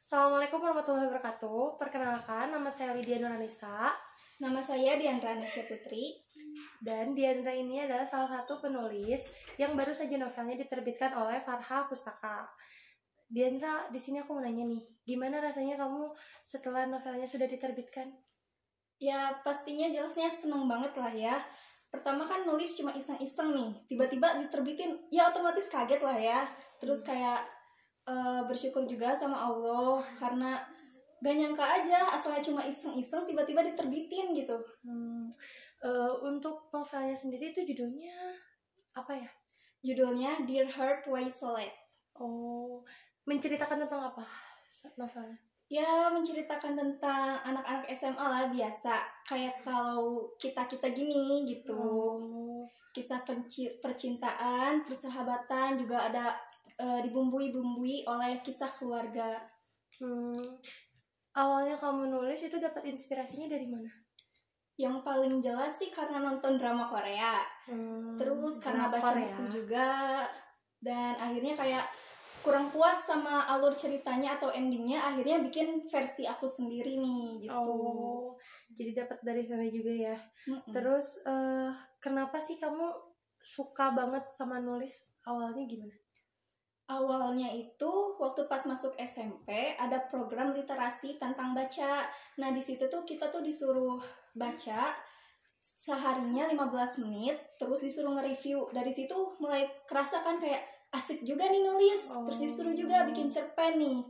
Assalamualaikum warahmatullahi wabarakatuh. Perkenalkan, nama saya Lydia Nuranisa. Nama saya Diandra Nasya Putri. Dan Diandra ini adalah salah satu penulis yang baru saja novelnya diterbitkan oleh Farha Pustaka. Diandra, di sini aku mau nanya nih, gimana rasanya kamu setelah novelnya sudah diterbitkan? Ya pastinya jelasnya seneng banget lah ya. Pertama kan nulis cuma iseng-iseng nih, tiba-tiba diterbitin, ya otomatis kaget lah ya. Terus kayak bersyukur juga sama Allah karena gak nyangka aja asalnya cuma iseng-iseng tiba-tiba diterbitin gitu. Untuk novelnya sendiri itu judulnya apa ya? Judulnya Dear Heart Why So Late. Oh, menceritakan tentang apa novelnya? Ya menceritakan tentang anak-anak SMA lah, biasa kayak kalau kita-kita gini gitu. Kisah percintaan, persahabatan juga ada dibumbui-bumbui oleh kisah keluarga. Awalnya kamu nulis itu dapat inspirasinya dari mana? Yang paling jelas sih karena nonton drama Korea. Terus karena baca buku juga. Dan akhirnya kayak kurang puas sama alur ceritanya atau endingnya, akhirnya bikin versi aku sendiri nih gitu. Oh, jadi dapat dari sana juga ya. Terus kenapa sih kamu suka banget sama nulis? Awalnya gimana? Awalnya itu waktu pas masuk SMP ada program literasi tentang baca. Nah di situ tuh kita tuh disuruh baca seharinya 15 menit, terus disuruh nge-review. Dari situ mulai kerasa kan kayak asik juga nih nulis. Terus disuruh juga bikin cerpen nih.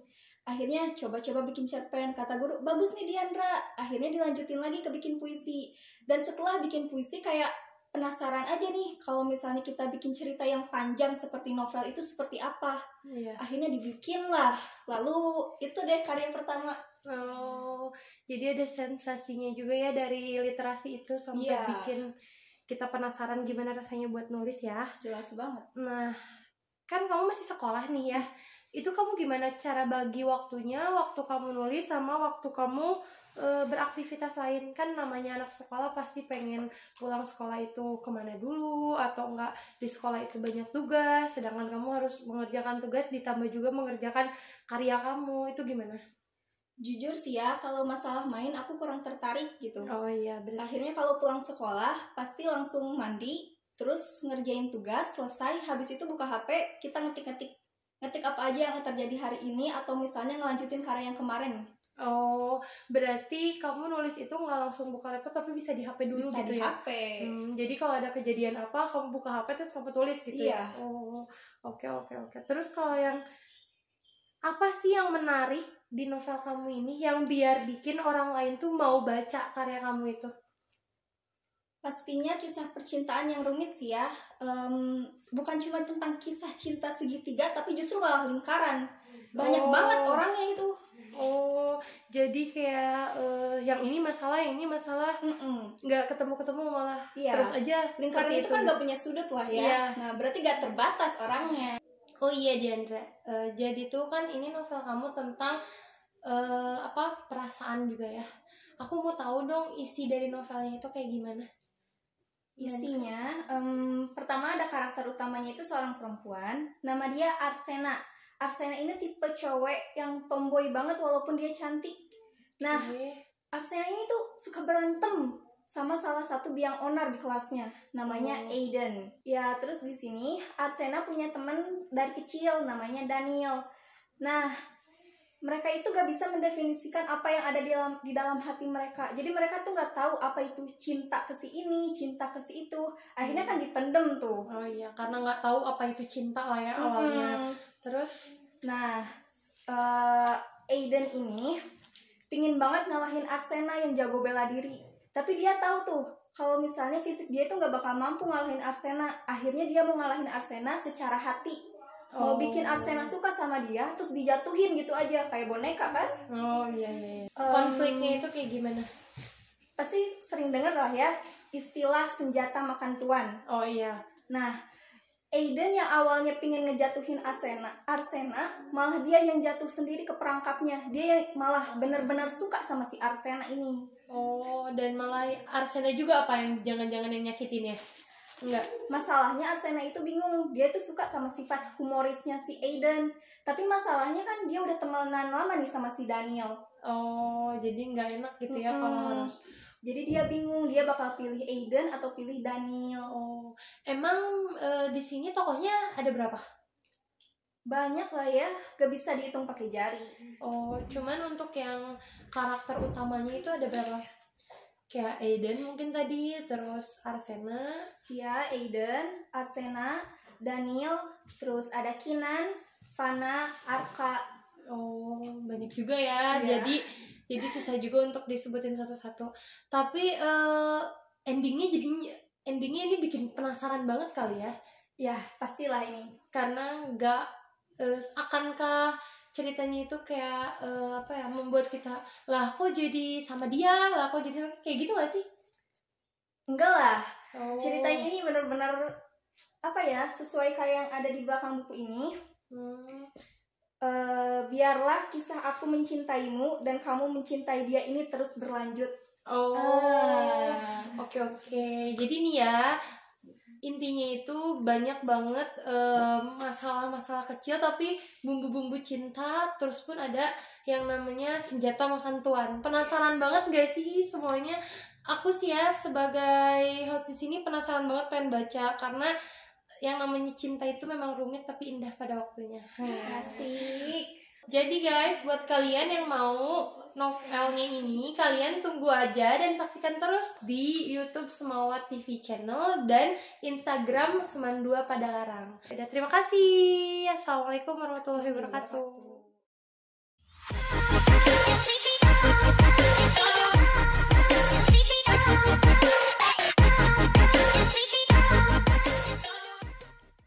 Akhirnya coba-coba bikin cerpen, kata guru bagus nih Diandra. Akhirnya dilanjutin lagi ke bikin puisi. Dan setelah bikin puisi kayak penasaran aja nih kalau misalnya kita bikin cerita yang panjang seperti novel itu seperti apa. Akhirnya dibikin lah. Lalu itu deh karya pertama. Oh, jadi ada sensasinya juga ya dari literasi itu sampai bikin kita penasaran gimana rasanya buat nulis ya. Jelas banget. Nah, kan kamu masih sekolah nih ya. Itu kamu gimana cara bagi waktunya, waktu kamu nulis sama waktu kamu beraktivitas lain? Kan namanya anak sekolah pasti pengen pulang sekolah itu kemana dulu, atau enggak di sekolah itu banyak tugas, sedangkan kamu harus mengerjakan tugas ditambah juga mengerjakan karya kamu. Itu gimana? Jujur sih ya, kalau masalah main aku kurang tertarik gitu. Oh iya, benar. Akhirnya kalau pulang sekolah pasti langsung mandi, terus ngerjain tugas, selesai, habis itu buka HP, kita ngetik apa aja yang terjadi hari ini, atau misalnya ngelanjutin karya yang kemarin. Oh, berarti kamu nulis itu nggak langsung buka laptop tapi bisa di HP dulu bisa gitu di ya? HP. Jadi kalau ada kejadian apa, kamu buka HP terus kamu tulis gitu ya? Oh, oke. Terus kalau yang apa sih yang menarik di novel kamu ini yang biar bikin orang lain tuh mau baca karya kamu itu? Pastinya kisah percintaan yang rumit sih ya. Bukan cuma tentang kisah cinta segitiga, tapi justru malah lingkaran. Banyak banget orangnya itu. Oh, jadi kayak yang ini masalah nggak ketemu malah terus aja. Lingkaran itu kan nggak punya sudut lah ya. Nah berarti nggak terbatas orangnya. Oh iya Diandra, jadi tuh kan ini novel kamu tentang perasaan juga ya. Aku mau tahu dong isi dari novelnya itu kayak gimana? Isinya, pertama ada karakter utamanya itu seorang perempuan, nama dia Arsena. Arsena ini tipe cewek yang tomboy banget walaupun dia cantik. Nah, Arsena ini tuh suka berantem sama salah satu biang onar di kelasnya, namanya Aiden. Ya, terus di sini Arsena punya teman dari kecil namanya Daniel. Nah, mereka itu gak bisa mendefinisikan apa yang ada di dalam hati mereka. Jadi mereka tuh gak tahu apa itu cinta ke si ini, cinta ke si itu. Akhirnya kan dipendem tuh. Oh iya, karena gak tahu apa itu cinta lah ya awalnya. Terus? Nah, Aiden ini pingin banget ngalahin Arsena yang jago bela diri. Tapi dia tahu tuh, kalau misalnya fisik dia tuh gak bakal mampu ngalahin Arsena. Akhirnya dia mau ngalahin Arsena secara hati. Mau bikin Arsena suka sama dia, terus dijatuhin gitu aja, kayak boneka kan? Oh iya. Konfliknya itu kayak gimana? Pasti sering dengar lah ya, istilah senjata makan tuan. Oh iya. Nah, Aiden yang awalnya pingin ngejatuhin Arsena, malah dia yang jatuh sendiri ke perangkapnya. Dia yang malah benar-benar suka sama si Arsena ini. Oh, dan malah Arsena juga apa yang jangan-jangan yang nyakitin ya? Enggak. Masalahnya Arsena itu bingung, dia tuh suka sama sifat humorisnya si Aiden, tapi masalahnya kan dia udah temenan lama nih sama si Daniel. Oh, jadi nggak enak gitu ya kalau harus. Jadi dia bingung, dia bakal pilih Aiden atau pilih Daniel. Oh, emang di sini tokohnya ada berapa? Banyak lah ya, gak bisa dihitung pakai jari. Oh, cuman untuk yang karakter utamanya itu ada berapa? Kayak Aiden mungkin tadi, terus Arsena. Ya, Aiden, Arsena, Daniel, terus ada Kinan, Fana, Arka. Oh, banyak juga ya. Iya. Jadi susah juga untuk disebutin satu-satu. Tapi endingnya ini bikin penasaran banget kali ya. Ya, pastilah ini. Karena nggak akankah ceritanya itu kayak membuat kita lah kok jadi sama dia, lah kok jadi kayak gitu gak sih? Enggak lah. Oh. Ceritanya ini benar-benar sesuai kayak yang ada di belakang buku ini. Biarlah kisah aku mencintaimu dan kamu mencintai dia ini terus berlanjut. Oke. Jadi nih ya, intinya itu banyak banget masalah-masalah kecil tapi bumbu-bumbu cinta, terus pun ada yang namanya senjata makan tuan. Penasaran banget gak sih semuanya? Aku sih ya sebagai host di sini penasaran banget pengen baca, karena yang namanya cinta itu memang rumit tapi indah pada waktunya. Asik. Jadi guys, buat kalian yang mau novelnya ini, kalian tunggu aja dan saksikan terus di YouTube Semawat TV Channel dan Instagram Semandua Padalarang. Terima kasih. Assalamualaikum warahmatullahi wabarakatuh.